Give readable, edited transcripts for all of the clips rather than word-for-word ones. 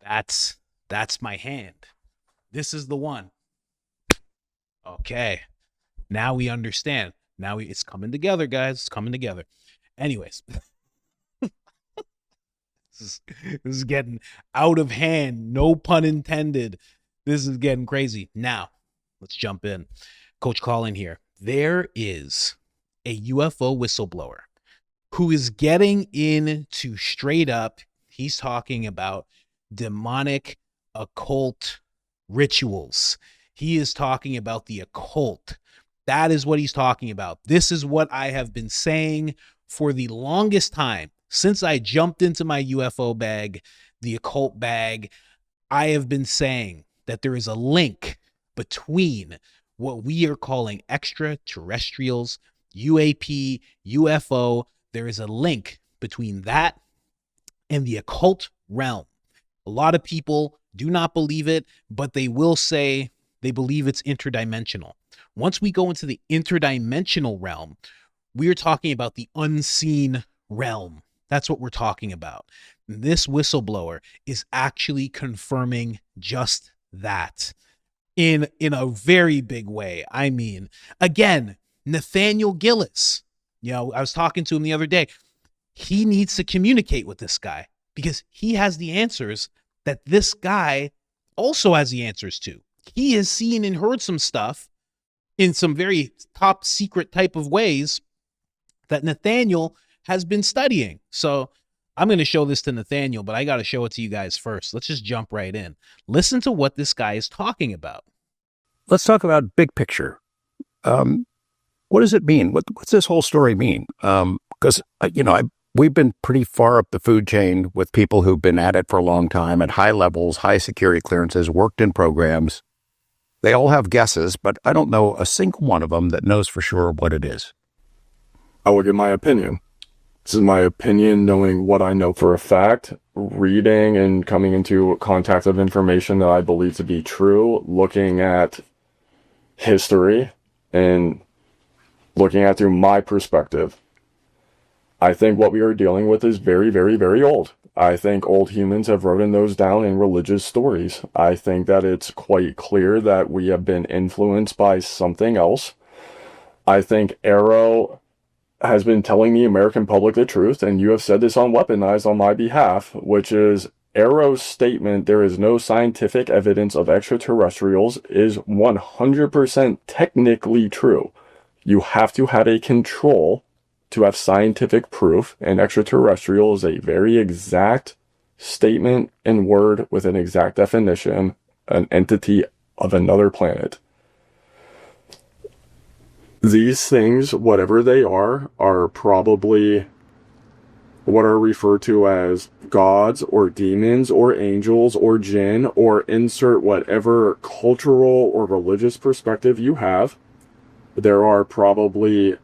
That's my hand. This is the one. Okay. Now we understand. It's coming together, guys. It's coming together. Anyways, this is getting out of hand. No pun intended. This is getting crazy. Now, let's jump in. Coach Colin here. There is a UFO whistleblower who is getting into straight up, he's talking about demonic occult rituals. He is talking about the occult. That is what he's talking about. This is what I have been saying for the longest time. Since I jumped into my UFO bag, the occult bag, I have been saying that there is a link between what we are calling extraterrestrials, UAP, UFO. There is a link between that and the occult realm. A lot of people do not believe it, but they will say they believe it's interdimensional. Once we go into the interdimensional realm, we are talking about the unseen realm. That's what we're talking about. This whistleblower is actually confirming just that in a very big way. I mean, again, Nathaniel Gillis, I was talking to him the other day. He needs to communicate with this guy because he has the answers that this guy also has the answers to. He has seen and heard some stuff in some very top secret type of ways that Nathaniel has been studying. So I'm going to show this to Nathaniel, but I got to show it to you guys first. Let's just jump right in. Listen to what this guy is talking about. Let's talk about big picture. What does it mean? What's this whole story mean? Because, we've been pretty far up the food chain with people who've been at it for a long time at high levels, high security clearances, worked in programs. They all have guesses, but I don't know a single one of them that knows for sure what it is. I will give my opinion. This is my opinion, knowing what I know for a fact, reading and coming into contact of information that I believe to be true, looking at history and looking at through my perspective. I think what we are dealing with is very, very, very old. I think old humans have written those down in religious stories. I think that it's quite clear that we have been influenced by something else. I think Arrow has been telling the American public the truth, and you have said this on Weaponized on my behalf, which is Arrow's statement, there is no scientific evidence of extraterrestrials, is 100% technically true. You have to have a control to have scientific proof, and extraterrestrial is a very exact statement and word with an exact definition, an entity of another planet. These things, whatever they are probably what are referred to as gods or demons or angels or jinn, or insert whatever cultural or religious perspective you have. There are probably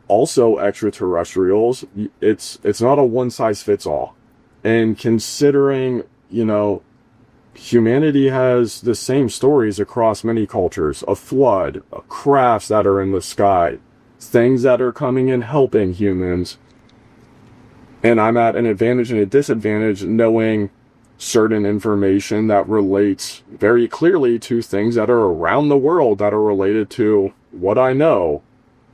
also extraterrestrials. It's not a one-size-fits-all. And considering, humanity has the same stories across many cultures. A flood, crafts that are in the sky, things that are coming and helping humans. And I'm at an advantage and a disadvantage knowing certain information that relates very clearly to things that are around the world that are related to what I know.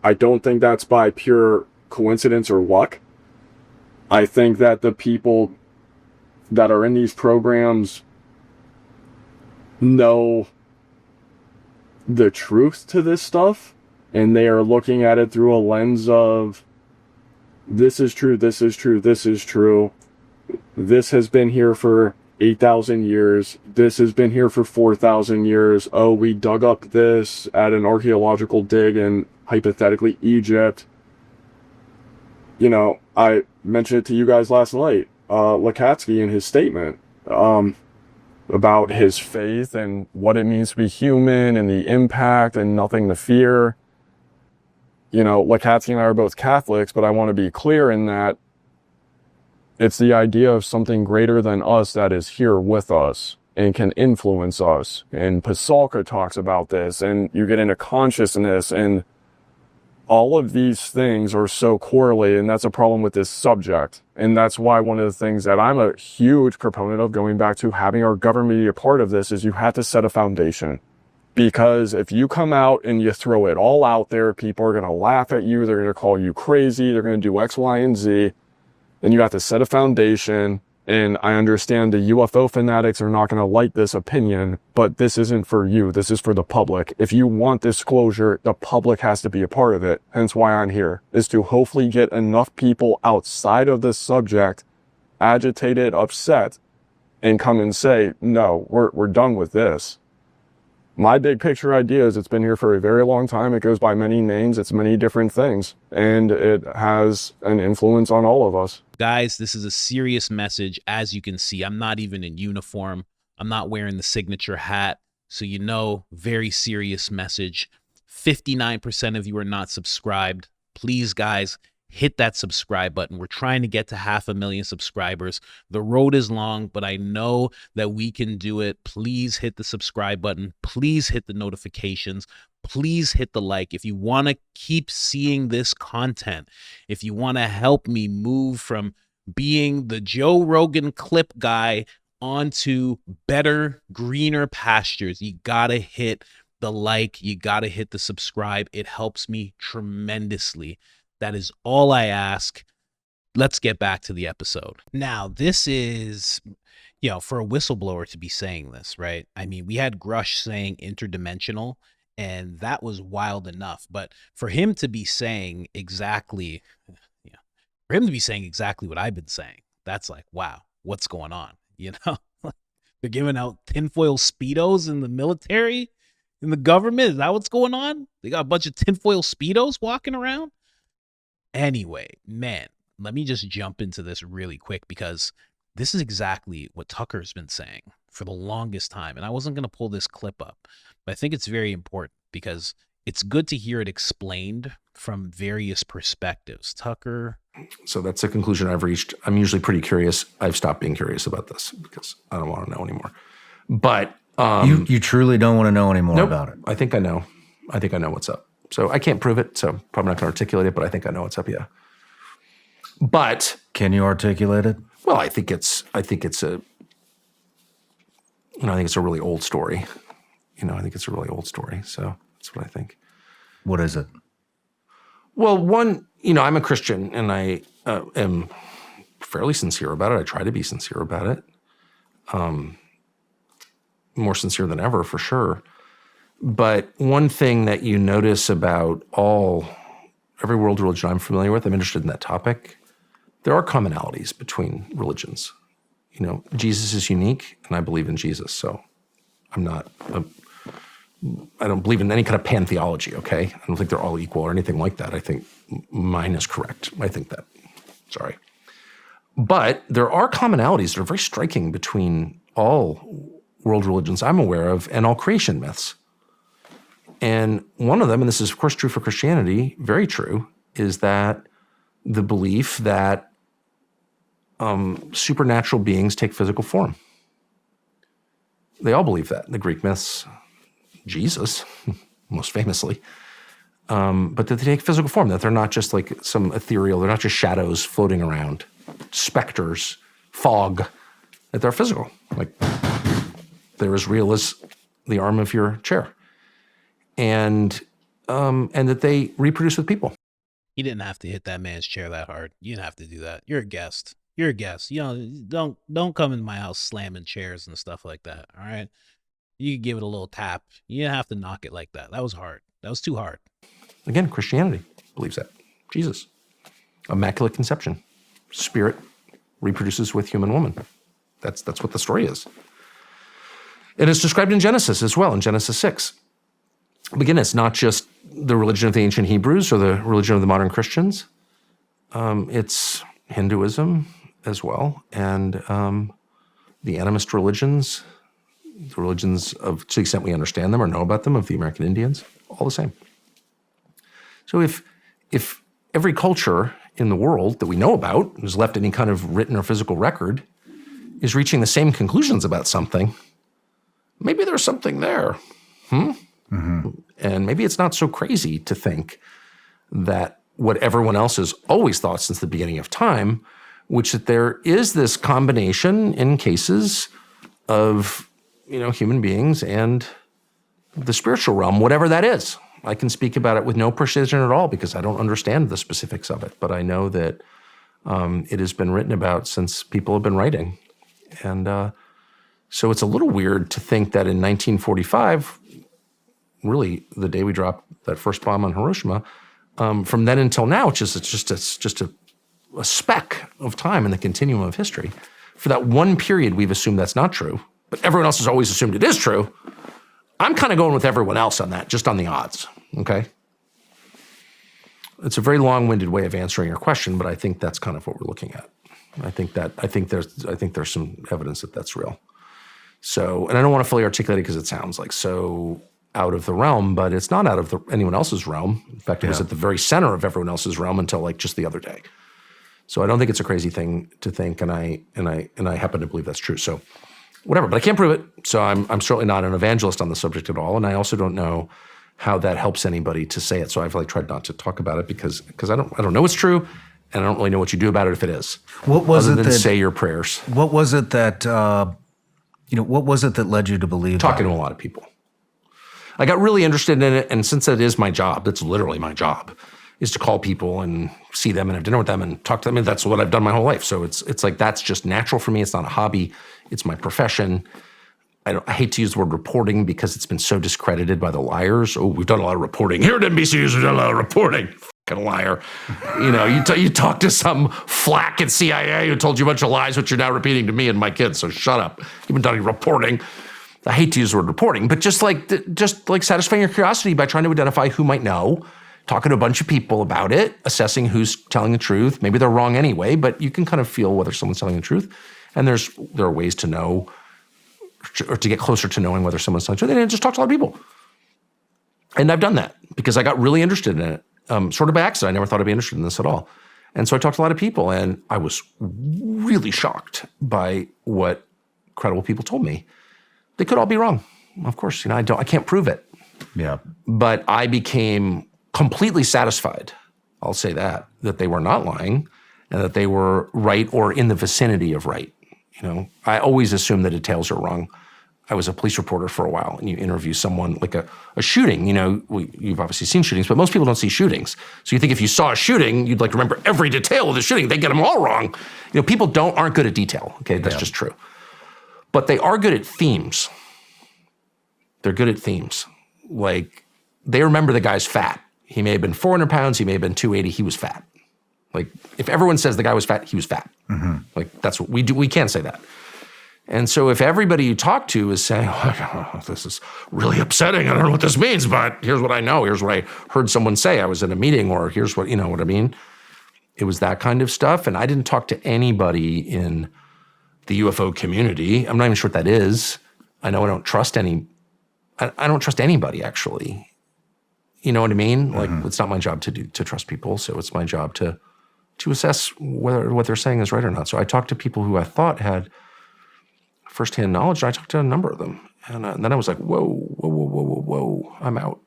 I don't think that's by pure coincidence or luck. I think that the people that are in these programs know the truth to this stuff, and they are looking at it through a lens of this is true, this is true, this is true. This has been here for 8,000 years. This has been here for 4,000 years. Oh, we dug up this at an archaeological dig in hypothetically Egypt. I mentioned it to you guys last night. Lakatsky in his statement about his faith and what it means to be human and the impact and nothing to fear. Lakatsky and I are both Catholics, but I want to be clear in that it's the idea of something greater than us that is here with us and can influence us. And Pasalka talks about this, and you get into consciousness, and all of these things are so correlated, and that's a problem with this subject. And that's why one of the things that I'm a huge proponent of, going back to having our government be a part of this, is you have to set a foundation. Because if you come out and you throw it all out there, people are going to laugh at you, they're going to call you crazy, they're going to do X, Y, and Z. Then you have to set a foundation. And I understand the UFO fanatics are not going to like this opinion, but this isn't for you. This is for the public. If you want disclosure, the public has to be a part of it. Hence why I'm here, is to hopefully get enough people outside of this subject agitated, upset, and come and say, no, we're done with this. My big picture idea is it's been here for a very long time. It goes by many names. It's many different things. And it has an influence on all of us. Guys, this is a serious message. As you can see, I'm not even in uniform. I'm not wearing the signature hat. So, very serious message. 59% of you are not subscribed. Please, guys, hit that subscribe button. We're trying to get to 500,000 subscribers. The road is long, but I know that we can do it. Please hit the subscribe button. Please hit the notifications. Please hit the like. If you want to keep seeing this content, if you want to help me move from being the Joe Rogan clip guy onto better, greener pastures, you got to hit the like. You got to hit the subscribe. It helps me tremendously. That is all I ask. Let's get back to the episode. Now, this is, for a whistleblower to be saying this, right? I mean, we had Grush saying interdimensional, and that was wild enough. But for him to be saying exactly, what I've been saying, that's like, wow, what's going on? They're giving out tinfoil Speedos in the military, in the government. Is that what's going on? They got a bunch of tinfoil Speedos walking around. Anyway, man, let me just jump into this really quick, because this is exactly what Tucker's been saying for the longest time. And I wasn't going to pull this clip up, but I think it's very important because it's good to hear it explained from various perspectives. Tucker. So that's a conclusion I've reached. I'm usually pretty curious. I've stopped being curious about this because I don't want to know anymore. But you truly don't want to know anymore about it. I think I know. I think I know what's up. So I can't prove it, so probably not going to articulate it, but I think I know what's up, yeah. But can you articulate it? Well, I think it's a really old story. I think it's a really old story. So that's what I think. What is it? Well, one, I'm a Christian, and I am fairly sincere about it. I try to be sincere about it. More sincere than ever, for sure. But one thing that you notice about every world religion I'm familiar with, I'm interested in that topic, there are commonalities between religions. Jesus is unique, and I believe in Jesus. So I don't believe in any kind of pantheology, okay? I don't think they're all equal or anything like that. I think mine is correct. I think that. Sorry. But there are commonalities that are very striking between all world religions I'm aware of and all creation myths. And one of them, and this is of course true for Christianity, very true, is that the belief that supernatural beings take physical form. They all believe that. The Greek myths, Jesus, most famously, but that they take physical form, that they're not just like some ethereal, they're not just shadows floating around, specters, fog, that they're physical. Like they're as real as the arm of your chair. And that they reproduce with people. You didn't have to hit that man's chair that hard. You didn't have to do that. You're a guest. Don't come in my house slamming chairs and stuff like that. All right. You could give it a little tap. You didn't have to knock it like that. That was hard. That was too hard. Again, Christianity believes that. Jesus, immaculate conception, spirit reproduces with human woman. That's what the story is. It is described in Genesis as well, in Genesis 6. Again, it's not just the religion of the ancient Hebrews or the religion of the modern Christians. It's Hinduism as well, and the animist religions, the religions of, to the extent we understand them or know about them, of the American Indians, all the same. So if every culture in the world that we know about, who's left any kind of written or physical record, is reaching the same conclusions about something, maybe there's something there. Mm-hmm. And maybe it's not so crazy to think that what everyone else has always thought since the beginning of time, which that there is this combination in cases of, human beings and the spiritual realm, whatever that is. I can speak about it with no precision at all because I don't understand the specifics of it, but I know that it has been written about since people have been writing. And so it's a little weird to think that in 1945, really the day we dropped that first bomb on Hiroshima, from then until now, it's just a speck of time in the continuum of history. For that one period, we've assumed that's not true, but everyone else has always assumed it is true. I'm kind of going with everyone else on that, just on the odds, okay? It's a very long-winded way of answering your question, but I think that's kind of what we're looking at. I think there's some evidence that that's real. So, and I don't want to fully articulate it because it sounds like so out of the realm, but it's not out of anyone else's realm. In fact, it was at the very center of everyone else's realm until like just the other day. So I don't think it's a crazy thing to think, and I happen to believe that's true. So whatever, but I can't prove it. So I'm certainly not an evangelist on the subject at all, and I also don't know how that helps anybody to say it. So I've tried not to talk about it because I don't know it's true, and I don't really know what you do about it if it is. What was other it than that say your prayers? What was it that what was it that led you to believe Talking that? to a lot of people. I got really interested in it, and since that is my job, that's literally my job, is to call people and see them and have dinner with them and talk to them. And that's what I've done my whole life. So it's like that's just natural for me. It's not a hobby. It's my profession. I hate to use the word reporting because it's been so discredited by the liars. Oh, we've done a lot of reporting. Here at NBC News, we've done a lot of reporting. Fucking liar. You talk to some flack at CIA who told you a bunch of lies, which you're now repeating to me and my kids. So shut up. You've been done reporting. I hate to use the word reporting, but just like satisfying your curiosity by trying to identify who might know, talking to a bunch of people about it, assessing who's telling the truth. Maybe they're wrong anyway, but you can kind of feel whether someone's telling the truth. And there are ways to know or to get closer to knowing whether someone's telling the truth. And just talk to a lot of people. And I've done that because I got really interested in it, sort of by accident. I never thought I'd be interested in this at all. And so I talked to a lot of people, and I was really shocked by what credible people told me. They could all be wrong. Of course, I can't prove it. Yeah. But I became completely satisfied, I'll say that they were not lying and that they were right or in the vicinity of right. I always assume the details are wrong. I was a police reporter for a while, and you interview someone like a shooting. You've obviously seen shootings, but most people don't see shootings. So you think if you saw a shooting, you'd remember every detail of the shooting. They get them all wrong. People aren't good at detail. Okay, that's just true. But they are good at themes. They're good at themes. They remember the guy's fat. He may have been 400 pounds. He may have been 280. He was fat. If everyone says the guy was fat, he was fat. Mm-hmm. That's what we do. We can't say that. And so if everybody you talk to is saying, oh, this is really upsetting. I don't know what this means, but here's what I know. Here's what I heard someone say. I was in a meeting, or here's what, what I mean? It was that kind of stuff. And I didn't talk to anybody in the UFO community. I'm not even sure what that is. I know I don't trust I don't trust anybody, actually. You know what I mean? Mm-hmm. It's not my job to trust people. So it's my job to assess whether what they're saying is right or not. So I talked to people who I thought had firsthand knowledge. And I talked to a number of them. And then I was like, whoa, I'm out.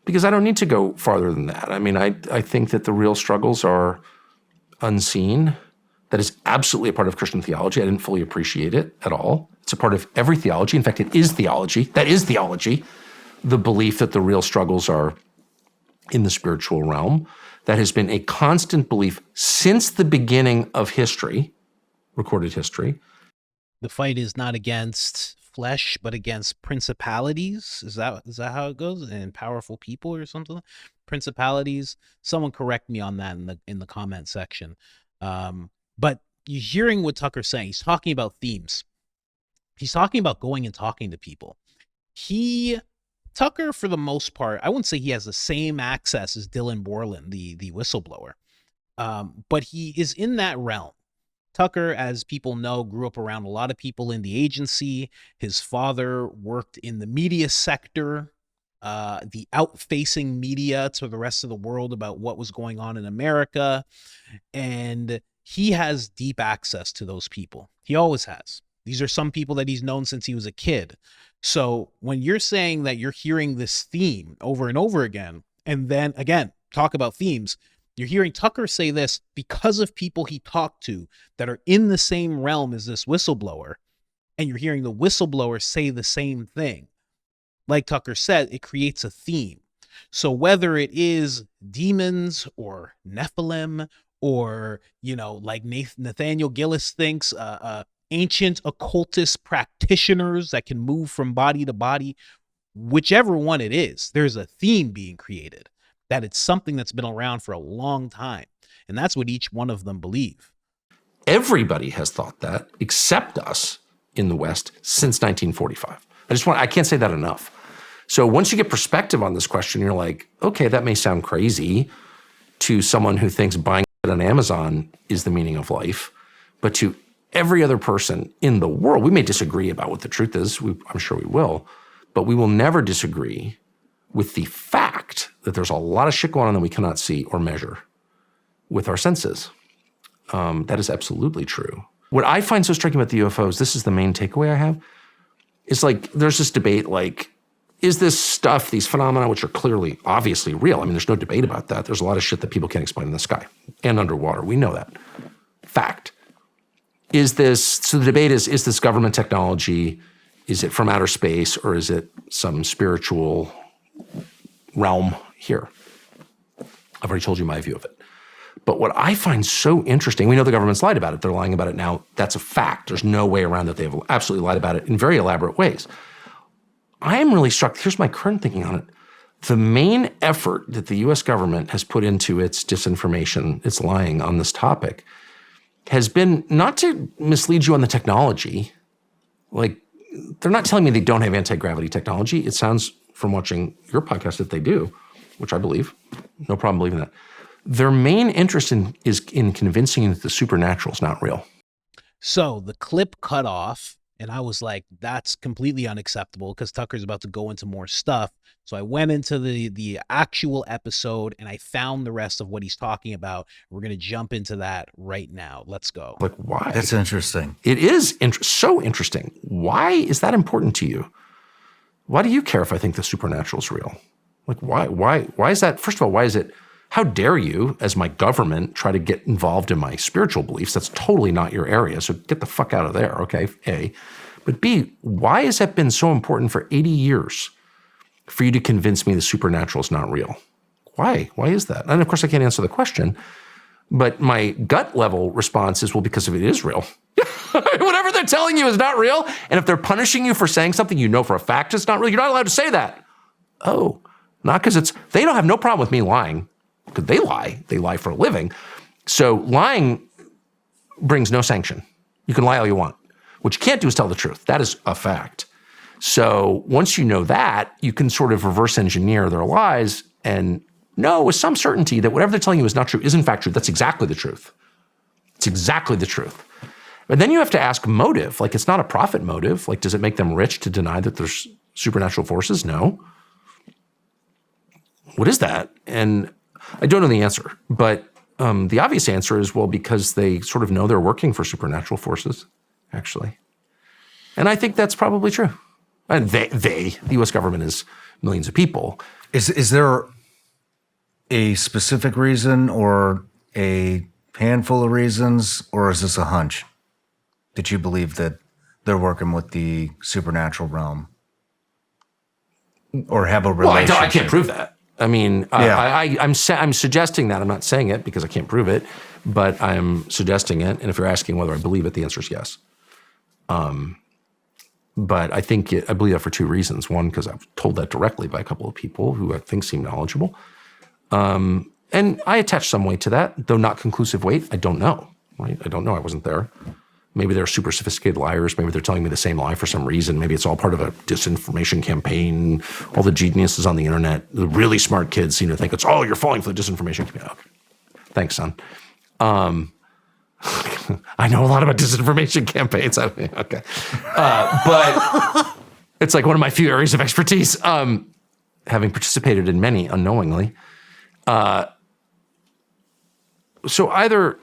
Because I don't need to go farther than that. I mean, I think that the real struggles are unseen. That is absolutely a part of Christian theology. I didn't fully appreciate it at all. It's a part of every theology. In fact, it is theology. That is theology. The belief that the real struggles are in the spiritual realm. That has been a constant belief since the beginning of history, recorded history. The fight is not against flesh, but against principalities. Is that how it goes? And powerful people or something? Principalities. Someone correct me on that in the comment section. But you're hearing what Tucker's saying. He's talking about themes. He's talking about going and talking to people. Tucker, for the most part, I wouldn't say he has the same access as Dylan Borland, the whistleblower. But he is in that realm. Tucker, as people know, grew up around a lot of people in the agency. His father worked in the media sector, the out-facing media to the rest of the world about what was going on in America. And he has deep access to those people. He always has. These are some people that he's known since he was a kid. So when you're saying that you're hearing this theme over and over again, and then again, talk about themes, you're hearing Tucker say this because of people he talked to that are in the same realm as this whistleblower, and you're hearing the whistleblower say the same thing. Like Tucker said, it creates a theme. So whether it is demons or Nephilim or, like Nathaniel Gillis thinks, ancient occultist practitioners that can move from body to body, whichever one it is, there's a theme being created, that it's something that's been around for a long time. And that's what each one of them believe. Everybody has thought that except us in the West since 1945. I can't say that enough. So once you get perspective on this question, you're like, okay, that may sound crazy to someone who thinks buying it on Amazon is the meaning of life, but to every other person in the world, we may disagree about what the truth is. I'm sure we will, but we will never disagree with the fact that there's a lot of shit going on that we cannot see or measure with our senses. That is absolutely true. What I find so striking about the UFOs, this is the main takeaway I have, is like there's this debate like, is this stuff, these phenomena, which are clearly, obviously real? I mean, there's no debate about that. There's a lot of shit that people can't explain in the sky and underwater. We know that. Fact. So the debate is this government technology? Is it from outer space or is it some spiritual realm here? I've already told you my view of it. But what I find so interesting, we know the government's lied about it. They're lying about it now. That's a fact. There's no way around that. They've absolutely lied about it in very elaborate ways. I am really struck. Here's my current thinking on it. The main effort that the U.S. government has put into its disinformation, its lying on this topic, has been not to mislead you on the technology. Like, they're not telling me they don't have anti-gravity technology. It sounds from watching your podcast that they do, which I believe. No problem believing that. Their main interest is in convincing you that the supernatural is not real. So the clip cut off, and I was like, that's completely unacceptable because Tucker's about to go into more stuff. So I went into the actual episode and I found the rest of what he's talking about. We're going to jump into that right now. Let's go. Like, why? That's interesting. It is so interesting. Why is that important to you? Why do you care if I think the supernatural is real? Like, why is that? First of all, why is it? How dare you, as my government, try to get involved in my spiritual beliefs? That's totally not your area, so get the fuck out of there, okay, A. But B, why has that been so important for 80 years for you to convince me the supernatural is not real? Why? Why is that? And of course, I can't answer the question, but my gut level response is, well, because if it is real, whatever they're telling you is not real, and if they're punishing you for saying something you know for a fact it's not real, you're not allowed to say that. Oh, not because they don't have no problem with me lying. Because they lie for a living. So lying brings no sanction. You can lie all you want. What you can't do is tell the truth. That is a fact. So once you know that, you can sort of reverse engineer their lies and know with some certainty that whatever they're telling you is not true is in fact true. That's exactly the truth. It's exactly the truth. But then you have to ask motive. Like, it's not a profit motive. Like, does it make them rich to deny that there's supernatural forces? No. What is that? And I don't know the answer, but the obvious answer is, well, because they sort of know they're working for supernatural forces, actually. And I think that's probably true. And the U.S. government is millions of people. Is there a specific reason or a handful of reasons, or is this a hunch that you believe that they're working with the supernatural realm or have a relationship? Well, I can't prove that. I mean, Yeah. I'm suggesting that. I'm not saying it because I can't prove it, but I'm suggesting it. And if you're asking whether I believe it, the answer is yes. But I believe that for two reasons. One, because I've told that directly by a couple of people who I think seem knowledgeable. And I attach some weight to that, though not conclusive weight. I don't know, right? I don't know. I wasn't there. Maybe they're super sophisticated liars. Maybe they're telling me the same lie for some reason. Maybe it's all part of a disinformation campagin. All the geniuses on the internet, the really smart kids seem to think it's, you're falling for the disinformation campaign. Okay. Thanks, son. I know a lot about disinformation campaigns. Okay. But it's like one of my few areas of expertise, having participated in many unknowingly. So either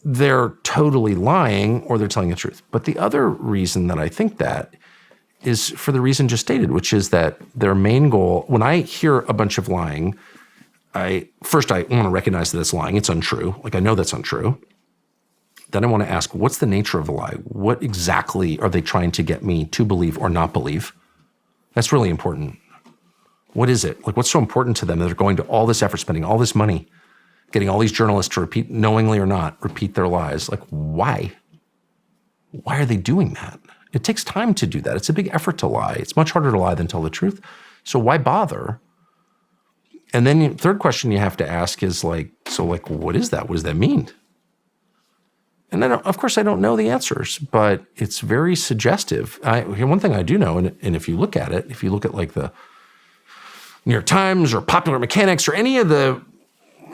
they're totally lying or they're telling the truth. But the other reason that I think that is for the reason just stated, which is that their main goal, when I hear a bunch of lying, I want to recognize that it's lying. It's untrue. Like, I know that's untrue. Then I want to ask, what's the nature of the lie? What exactly are they trying to get me to believe or not believe? That's really important. What is it? Like, what's so important to them that they're going to all this effort, spending all this money, getting all these journalists to repeat, knowingly or not, repeat their lies? Like, why? Why are they doing that? It takes time to do that. It's a big effort to lie. It's much harder to lie than tell the truth. So why bother? And then the third question you have to ask is like, so like, what is that? What does that mean? And then, of course, I don't know the answers, but it's very suggestive. One thing I do know, and if you look at it, if you look at like the New York Times or Popular Mechanics or any of the,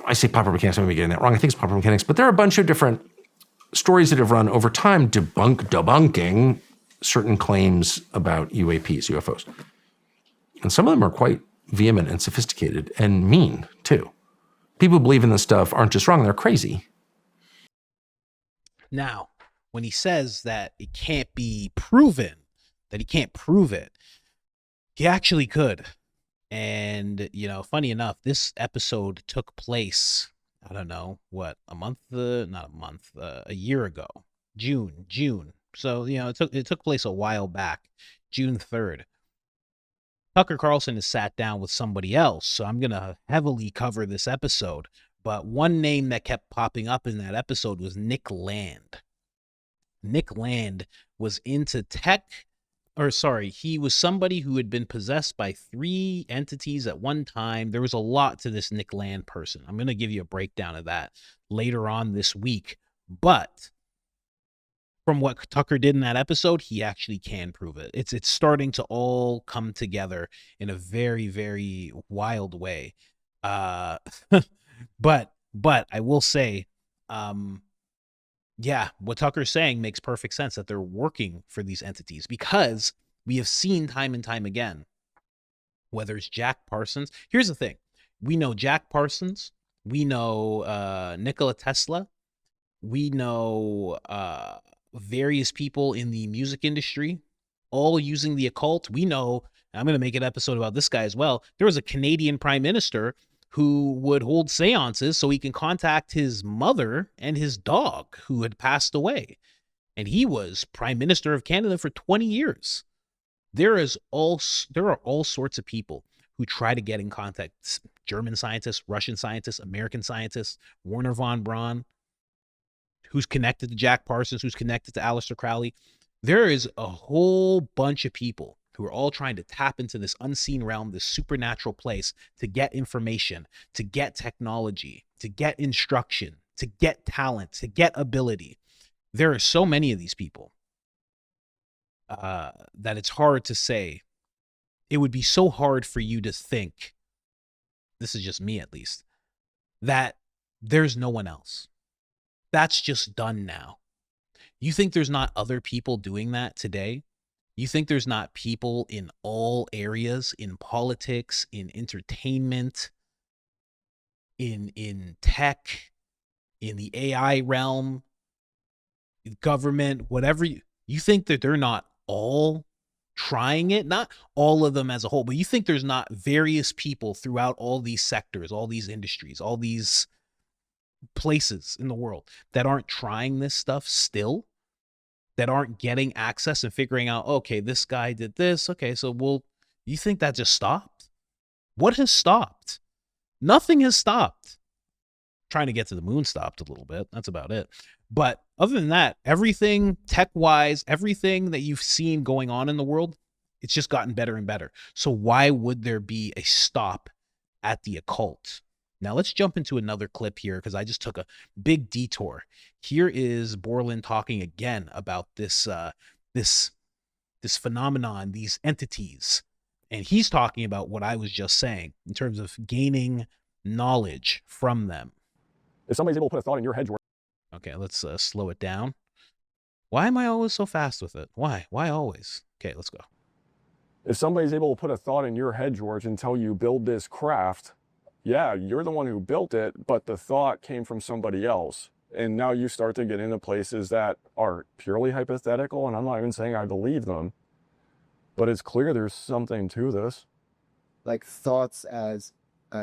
I say Popular Mechanics, I may be getting that wrong. I think it's Popular Mechanics, but there are a bunch of different stories that have run over time debunking certain claims about UAPs, UFOs. And some of them are quite vehement and sophisticated and mean, too. People who believe in this stuff aren't just wrong, they're crazy. Now, when he says that it can't be proven, that he can't prove it, he actually could. And, you know, funny enough, this episode took place, I don't know, what, a year ago, June. So, you know, it took place a while back, June 3rd. Tucker Carlson has sat down with somebody else, so I'm going to heavily cover this episode. But one name that kept popping up in that episode was Nick Land. Nick Land was into he was somebody who had been possessed by 3 entities at one time. There was a lot to this Nick Land person. I'm going to give you a breakdown of that later on this week. But from what Tucker did in that episode, he actually can prove it. It's starting to all come together in a very, very wild way. But I will say, what Tucker's saying makes perfect sense, that they're working for these entities, because we have seen time and time again, whether it's Jack Parsons. Here's the thing. We know Jack Parsons. We know Nikola Tesla. We know various people in the music industry, all using the occult. We know, I'm going to make an episode about this guy as well. There was a Canadian prime minister who would hold seances so he can contact his mother and his dog who had passed away. And he was Prime Minister of Canada for 20 years. There are all sorts of people who try to get in contact. German scientists, Russian scientists, American scientists, Werner von Braun, who's connected to Jack Parsons, who's connected to Aleister Crowley. There is a whole bunch of people who are all trying to tap into this unseen realm, this supernatural place, to get information, to get technology, to get instruction, to get talent, to get ability. There are so many of these people that it's hard to say. It would be so hard for you to think, this is just me at least, that there's no one else. That's just done now. You think there's not other people doing that today? You think there's not people in all areas, in politics, in entertainment, in tech, in the AI realm, government, whatever. You think that they're not all trying it? Not all of them as a whole, but you think there's not various people throughout all these sectors, all these industries, all these places in the world that aren't trying this stuff still? That aren't getting access and figuring out, okay, this guy did this. Okay, so you think that just stopped? What has stopped? Nothing has stopped. Trying to get to the moon stopped a little bit. That's about it. But other than that, everything tech-wise, everything that you've seen going on in the world, it's just gotten better and better. So why would there be a stop at the occult? Now let's jump into another clip here, because I just took a big detour. Here is Borlin talking again about this phenomenon, these entities. And he's talking about what I was just saying in terms of gaining knowledge from them. If somebody's able to put a thought in your head, George. Okay, let's slow it down. Why am I always so fast with it? Why always? Okay, let's go. If somebody's able to put a thought in your head, George, and tell you build this craft, yeah, you're the one who built it, but the thought came from somebody else. And now you start to get into places that are purely hypothetical, and I'm not even saying I believe them, but it's clear there's something to this. Like thoughts as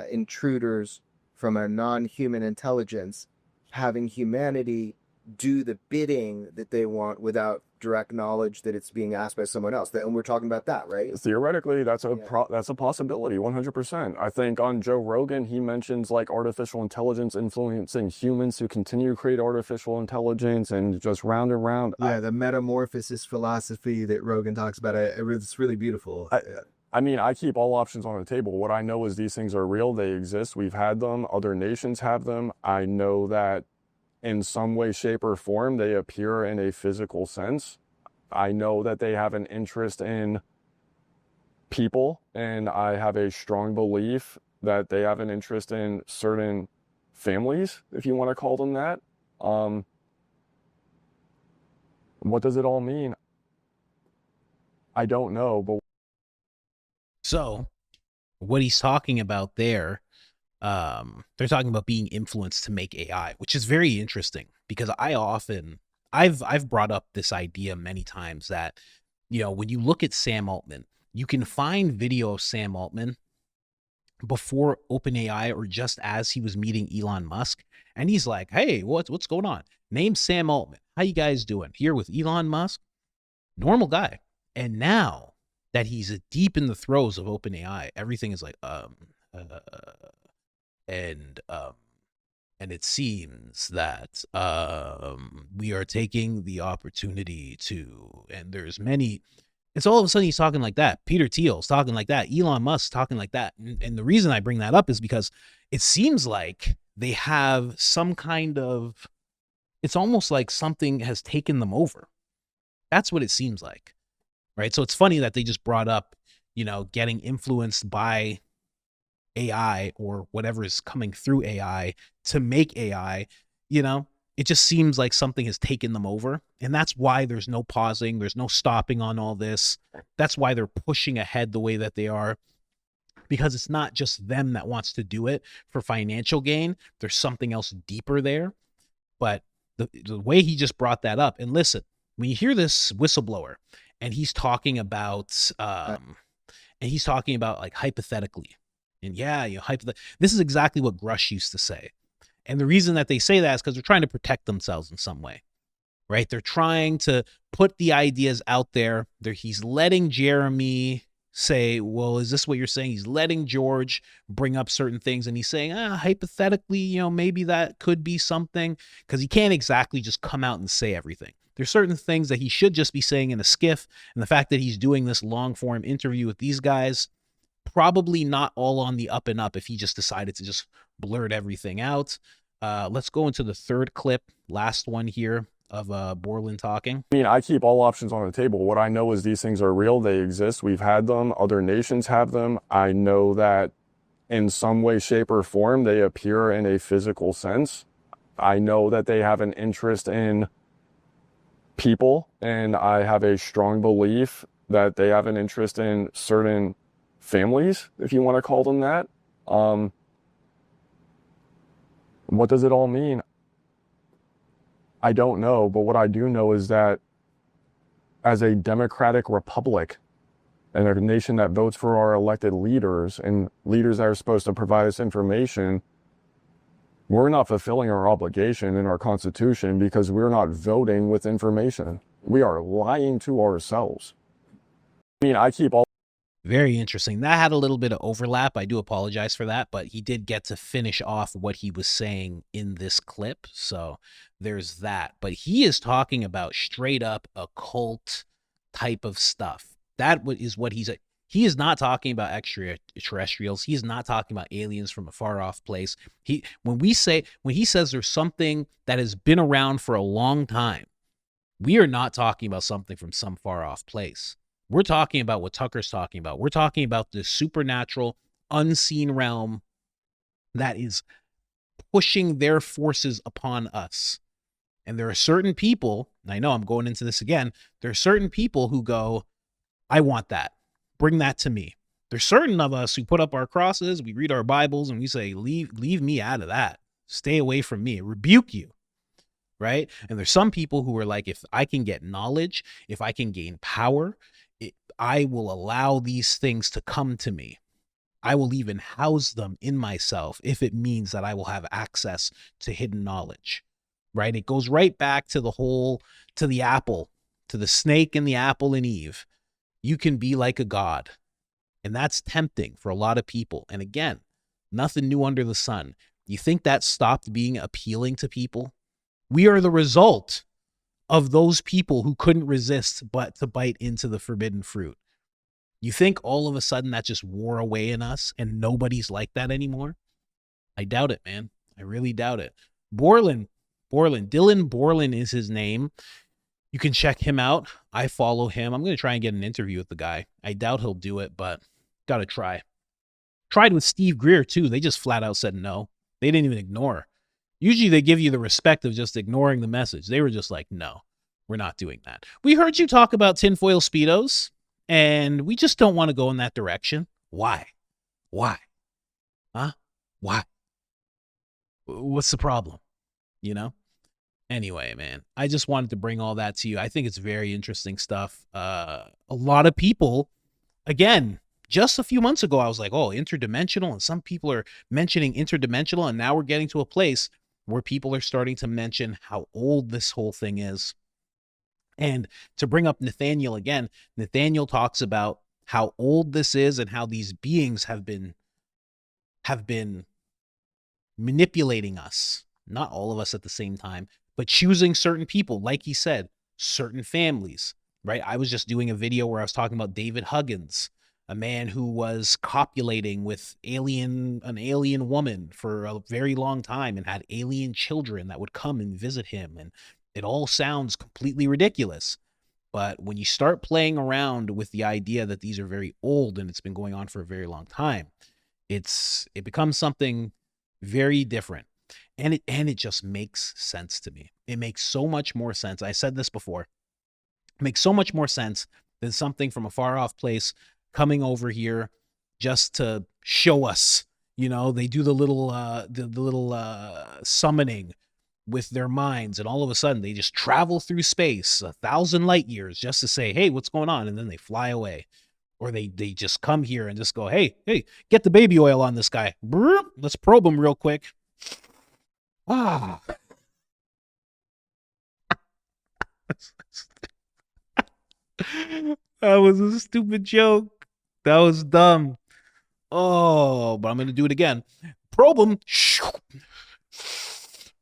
intruders from a non-human intelligence having humanity do the bidding that they want without direct knowledge that it's being asked by someone else. And we're talking about that, right? Theoretically, that's a possibility, 100%. I think on Joe Rogan, he mentions like artificial intelligence influencing humans to continue to create artificial intelligence and just round and round. Yeah, the metamorphosis philosophy that Rogan talks about, it's really beautiful. I mean, I keep all options on the table. What I know is these things are real. They exist. We've had them. Other nations have them. I know that in some way, shape, or form, they appear in a physical sense. I know that they have an interest in people, and I have a strong belief that they have an interest in certain families, if you want to call them that. What does it all mean? I don't know, but So what he's talking about there, they're talking about being influenced to make AI, which is very interesting because I've brought up this idea many times that, you know, when you look at Sam Altman, you can find video of Sam Altman before OpenAI or just as he was meeting Elon Musk, and he's like, "Hey, what's going on? Name's Sam Altman. How you guys doing? Here with Elon Musk, normal guy." And now that he's deep in the throes of OpenAI, everything is like, and it seems that we are taking the opportunity to, and there's many, and so all of a sudden he's talking like that. Peter Thiel's talking like that. Elon Musk talking like that. And the reason I bring that up is because it seems like they have some kind of, it's almost like something has taken them over. That's what it seems like, right? So it's funny that they just brought up, you know, getting influenced by AI or whatever is coming through AI to make AI. You know, it just seems like something has taken them over. And that's why there's no pausing. There's no stopping on all this. That's why they're pushing ahead the way that they are, because it's not just them that wants to do it for financial gain. There's something else deeper there. But the way he just brought that up, and listen, when you hear this whistleblower and he's talking about like hypothetically, and yeah, you know, this is exactly what Grush used to say. And the reason that they say that is because they're trying to protect themselves in some way, right? They're trying to put the ideas out there. He's letting Jeremy say, well, is this what you're saying? He's letting George bring up certain things, and he's saying, hypothetically, you know, maybe that could be something, because he can't exactly just come out and say everything. There's certain things that he should just be saying in a skiff, and the fact that he's doing this long form interview with these guys, probably not all on the up and up if he just decided to just blurt everything out. Let's go into the third clip, last one here, of Borlin talking. I mean, I keep all options on the table. What I know is these things are real. They exist. We've had them. Other nations have them. I know that in some way, shape, or form, they appear in a physical sense. I know that they have an interest in people, and I have a strong belief that they have an interest in certain families, if you want to call them that. What does it all mean? I don't know, but what I do know is that as a democratic republic and a nation that votes for our elected leaders and leaders that are supposed to provide us information, we're not fulfilling our obligation in our Constitution because we're not voting with information. We are lying to ourselves. I mean, I keep all... Very interesting. That had a little bit of overlap. I do apologize for that, but he did get to finish off what he was saying in this clip. So there's that. But he is talking about straight up occult type of stuff. That is what he is not talking about extraterrestrials. He is not talking about aliens from a far off place. When he says there's something that has been around for a long time, we are not talking about something from some far off place. We're talking about what Tucker's talking about. We're talking about the supernatural, unseen realm that is pushing their forces upon us. And there are certain people, and I know I'm going into this again, there are certain people who go, I want that. Bring that to me. There's certain of us who put up our crosses, we read our Bibles, and we say, leave me out of that. Stay away from me. Rebuke you. Right? And there's some people who are like, if I can get knowledge, if I can gain power, I will allow these things to come to me. I will even house them in myself if it means that I will have access to hidden knowledge, right? It goes right back to to the apple, to the snake and the apple and Eve. You can be like a god. And that's tempting for a lot of people. And again, nothing new under the sun. You think that stopped being appealing to people? We are the result of those people who couldn't resist but to bite into the forbidden fruit. You think all of a sudden that just wore away in us and nobody's like that anymore? I doubt it, man. I really doubt it. Dylan Borland is his name. You can check him out. I follow him. I'm going to try and get an interview with the guy. I doubt he'll do it, but got to try. Tried with Steve Greer, too. They just flat out said no. They didn't even ignore. Usually they give you the respect of just ignoring the message. They were just like, no, we're not doing that. We heard you talk about tinfoil Speedos, and we just don't want to go in that direction. Why? Huh? Why? What's the problem? You know? Anyway, man, I just wanted to bring all that to you. I think it's very interesting stuff. A lot of people, again, just a few months ago, I was like, oh, interdimensional. And some people are mentioning interdimensional. And now we're getting to a place where people are starting to mention how old this whole thing is. And to bring up Nathaniel again, Nathaniel talks about how old this is and how these beings have been manipulating us. Not all of us at the same time, but choosing certain people, like he said, certain families, right? I was just doing a video where I was talking about David Huggins, a man who was copulating with an alien woman for a very long time and had alien children that would come and visit him. And it all sounds completely ridiculous. But when you start playing around with the idea that these are very old and it's been going on for a very long time, it becomes something very different. And it just makes sense to me. It makes so much more sense. I said this before. It makes so much more sense than something from a far off place coming over here just to show us. You know, they do the little summoning with their minds, and all of a sudden they just travel through space 1,000 light years just to say, hey, what's going on? And then they fly away. Or they just come here and just go, hey, get the baby oil on this guy. Brr, let's probe him real quick. Ah. That was a stupid joke. That was dumb. Oh, but I'm going to do it again. Probe him.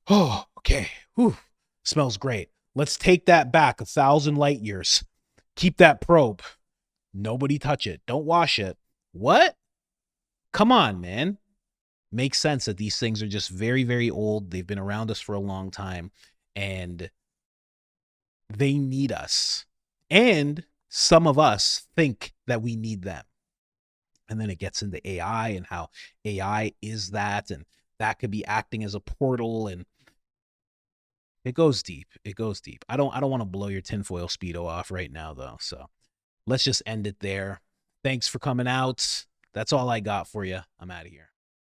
Oh, okay. Whew. Smells great. Let's take that back 1,000 light years. Keep that probe. Nobody touch it. Don't wash it. What? Come on, man. Makes sense that these things are just very, very old. They've been around us for a long time, and they need us. And some of us think that we need them. And then it gets into AI and how AI is that, and that could be acting as a portal, and it goes deep. It goes deep. I don't want to blow your tinfoil Speedo off right now, though. So let's just end it there. Thanks for coming out. That's all I got for you. I'm out of here.